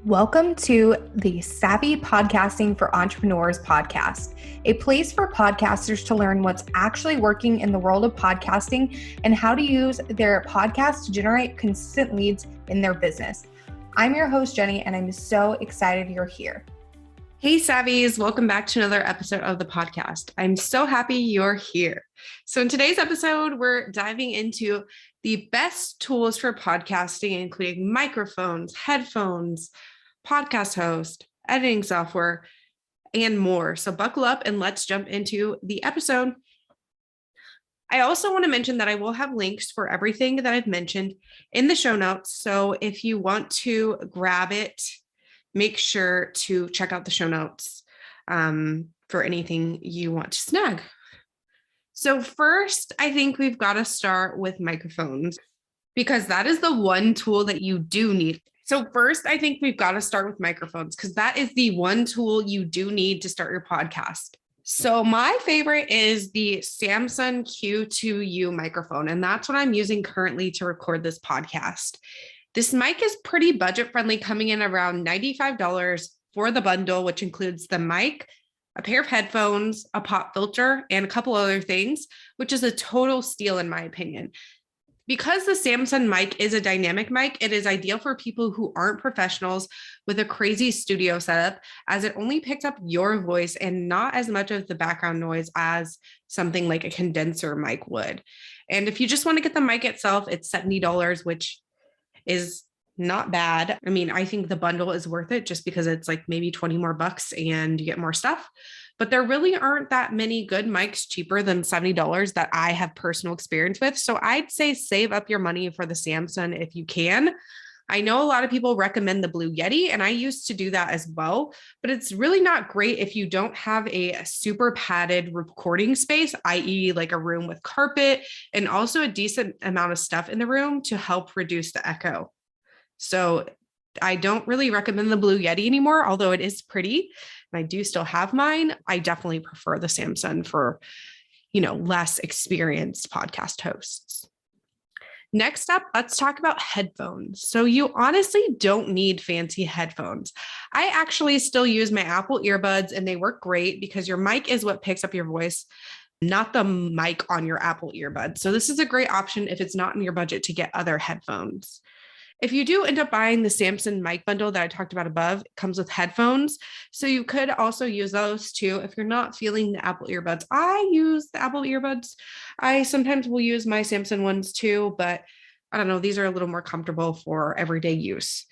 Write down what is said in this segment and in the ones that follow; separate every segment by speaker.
Speaker 1: Welcome to the Savvy Podcasting for Entrepreneurs podcast, a place for podcasters to learn what's actually working in the world of podcasting and how to use their podcast to generate consistent leads in their business. I'm your host, Jenny, and I'm so excited you're here.
Speaker 2: Hey, Savvies, welcome back to another episode of the podcast. I'm so happy you're here. So in today's episode, we're diving into the best tools for podcasting, including microphones, headphones, podcast host, editing software, and more. So buckle up and let's jump into the episode. I also want to mention that I will have links for everything that I've mentioned in the show notes. So if you want to grab it, make sure to check out the show notes for anything you want to snag. So first, I think we've got to start with microphones because that is the one tool that you do need. So first, I think we've got to start with microphones because that is the one tool you do need to start your podcast. So my favorite is the Samsung Q2U microphone, and that's what I'm using currently to record this podcast. This mic is pretty budget friendly, coming in around $95 for the bundle, which includes the mic, a pair of headphones, a pop filter, and a couple other things, which is a total steal in my opinion. Because the Samsung mic is a dynamic mic, it is ideal for people who aren't professionals with a crazy studio setup, as it only picks up your voice and not as much of the background noise as something like a condenser mic would. And if you just want to get the mic itself, it's $70, which is not bad. I mean, I think the bundle is worth it just because it's like maybe 20 more bucks and you get more stuff. But there really aren't that many good mics cheaper than $70 that I have personal experience with. So I'd say save up your money for the Samsung if you can. I know a lot of people recommend the Blue Yeti, and I used to do that as well, but it's really not great if you don't have a super padded recording space, i.e. like a room with carpet and also a decent amount of stuff in the room to help reduce the echo. So I don't really recommend the Blue Yeti anymore, although it is pretty and I do still have mine. I definitely prefer the Samsung for, less experienced podcast hosts. Next up, let's talk about headphones. So you honestly don't need fancy headphones. I actually still use my Apple earbuds and they work great because your mic is what picks up your voice, not the mic on your Apple earbuds. So this is a great option if it's not in your budget to get other headphones. If you do end up buying the Samsung mic bundle that I talked about above, it comes with headphones. So you could also use those too if you're not feeling the Apple earbuds. I use the Apple earbuds. I sometimes will use my Samsung ones too, but I don't know, these are a little more comfortable for everyday use.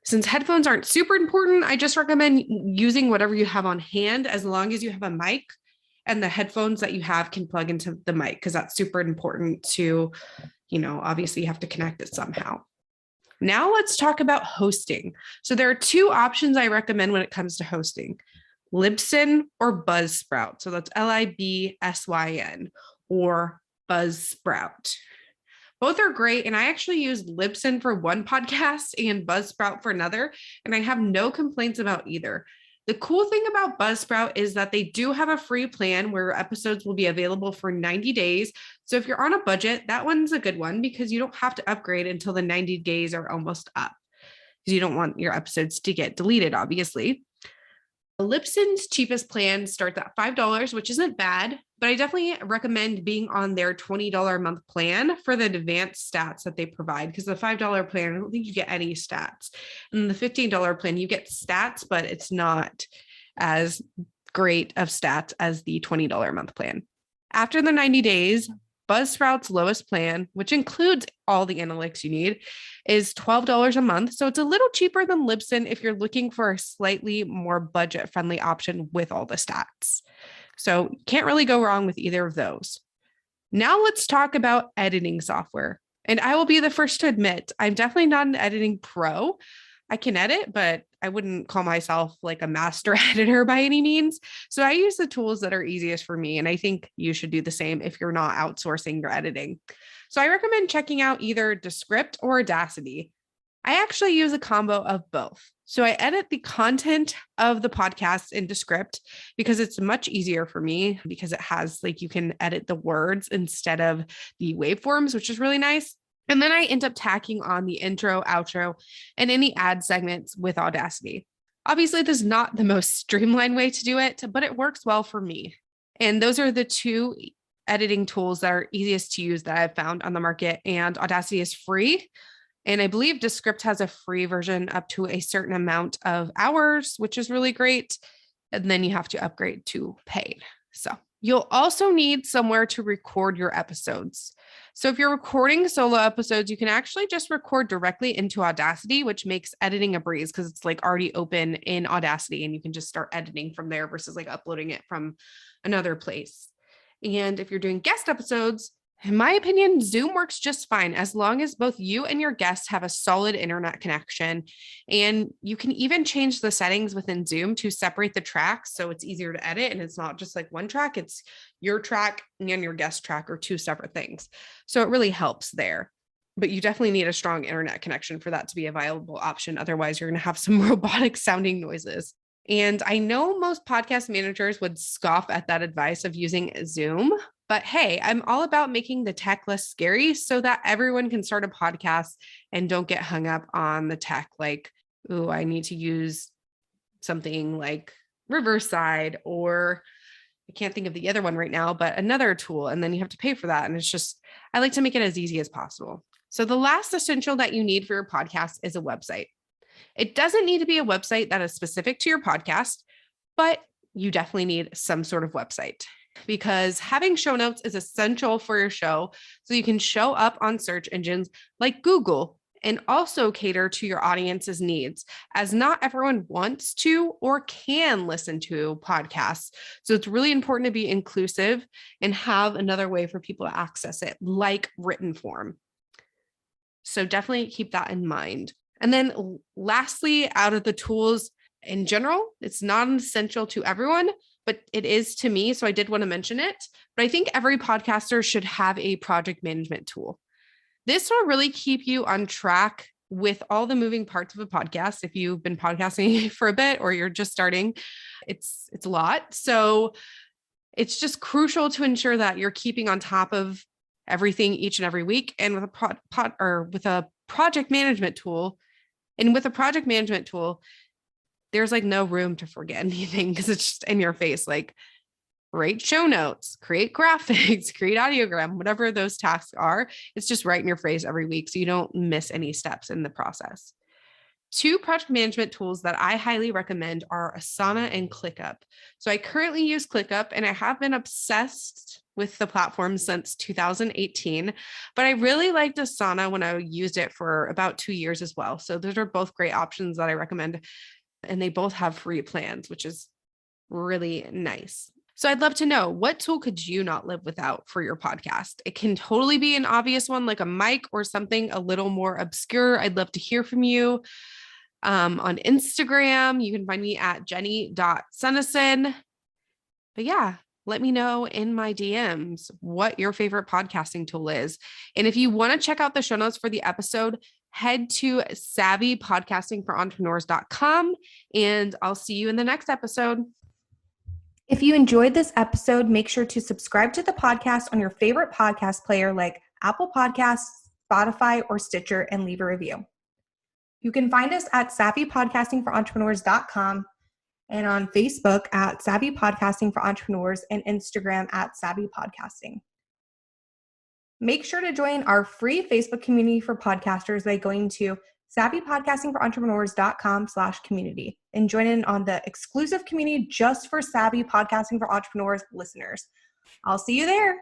Speaker 2: Since headphones aren't super important, I just recommend using whatever you have on hand as long as you have a mic and the headphones that you have can plug into the mic because that's super important to, obviously you have to connect it somehow. Now let's talk about hosting. So there are two options I recommend when it comes to hosting, Libsyn or Buzzsprout. So that's Libsyn or Buzzsprout. Both are great. And I actually use Libsyn for one podcast and Buzzsprout for another. And I have no complaints about either. The cool thing about Buzzsprout is that they do have a free plan where episodes will be available for 90 days. So if you're on a budget, that one's a good one because you don't have to upgrade until the 90 days are almost up because you don't want your episodes to get deleted, obviously. Libsyn's cheapest plan starts at $5, which isn't bad, but I definitely recommend being on their $20 a month plan for the advanced stats that they provide because the $5 plan, I don't think you get any stats. And the $15 plan, you get stats, but it's not as great of stats as the $20 a month plan. After the 90 days, Buzzsprout's lowest plan, which includes all the analytics you need, is $12 a month. So it's a little cheaper than Libsyn if you're looking for a slightly more budget-friendly option with all the stats. So can't really go wrong with either of those. Now let's talk about editing software. And I will be the first to admit, I'm definitely not an editing pro. I can edit, but I wouldn't call myself like a master editor by any means. So I use the tools that are easiest for me. And I think you should do the same if you're not outsourcing your editing. So I recommend checking out either Descript or Audacity. I actually use a combo of both. So I edit the content of the podcast in Descript because it's much easier for me because it has you can edit the words instead of the waveforms, which is really nice. And then I end up tacking on the intro, outro, and any ad segments with Audacity. Obviously, this is not the most streamlined way to do it, but it works well for me. And those are the two editing tools that are easiest to use that I've found on the market. And Audacity is free. And I believe Descript has a free version up to a certain amount of hours, which is really great. And then you have to upgrade to paid. So you'll also need somewhere to record your episodes. So if you're recording solo episodes, you can actually just record directly into Audacity, which makes editing a breeze because it's like already open in Audacity and you can just start editing from there versus like uploading it from another place. And if you're doing guest episodes, in my opinion, Zoom works just fine as long as both you and your guests have a solid internet connection. And you can even change the settings within Zoom to separate the tracks so it's easier to edit. And it's not just like one track, it's your track and your guest track are two separate things. So it really helps there. But you definitely need a strong internet connection for that to be a viable option. Otherwise, you're going to have some robotic sounding noises. And I know most podcast managers would scoff at that advice of using Zoom, but hey, I'm all about making the tech less scary so that everyone can start a podcast and don't get hung up on the tech. Like, oh, I need to use something like Riverside, or I can't think of the other one right now, but another tool. And then you have to pay for that. And it's just, I like to make it as easy as possible. So the last essential that you need for your podcast is a website. It doesn't need to be a website that is specific to your podcast, but you definitely need some sort of website because having show notes is essential for your show so you can show up on search engines like Google and also cater to your audience's needs, as not everyone wants to or can listen to podcasts. So it's really important to be inclusive and have another way for people to access it, like written form. So definitely keep that in mind. And then lastly, out of the tools in general, it's not essential to everyone, but it is to me. So I did want to mention it, but I think every podcaster should have a project management tool. This will really keep you on track with all the moving parts of a podcast. If you've been podcasting for a bit or you're just starting, it's a lot. So it's just crucial to ensure that you're keeping on top of everything each and every week. And with a project management tool, there's like no room to forget anything because it's just in your face. Like write show notes, create graphics, create audiogram, whatever those tasks are. It's just right in your face every week. So you don't miss any steps in the process. Two project management tools that I highly recommend are Asana and ClickUp. So I currently use ClickUp and I have been obsessed with the platform since 2018, but I really liked Asana when I used it for about 2 years as well. So those are both great options that I recommend. And they both have free plans, which is really nice. So I'd love to know, what tool could you not live without for your podcast? It can totally be an obvious one like a mic or something a little more obscure. I'd love to hear from you. On Instagram, you can find me at jenny.sunnison. But yeah, let me know in my DMs what your favorite podcasting tool is. And if you want to check out the show notes for the episode, head to savvypodcastingforentrepreneurs.com and I'll see you in the next episode.
Speaker 1: If you enjoyed this episode, make sure to subscribe to the podcast on your favorite podcast player like Apple Podcasts, Spotify, or Stitcher and leave a review. You can find us at savvypodcastingforentrepreneurs.com and on Facebook at Savvy Podcasting for Entrepreneurs and Instagram at Savvy Podcasting. Make sure to join our free Facebook community for podcasters by going to savvypodcastingforentrepreneurs.com/community and join in on the exclusive community just for Savvy Podcasting for Entrepreneurs listeners. I'll see you there.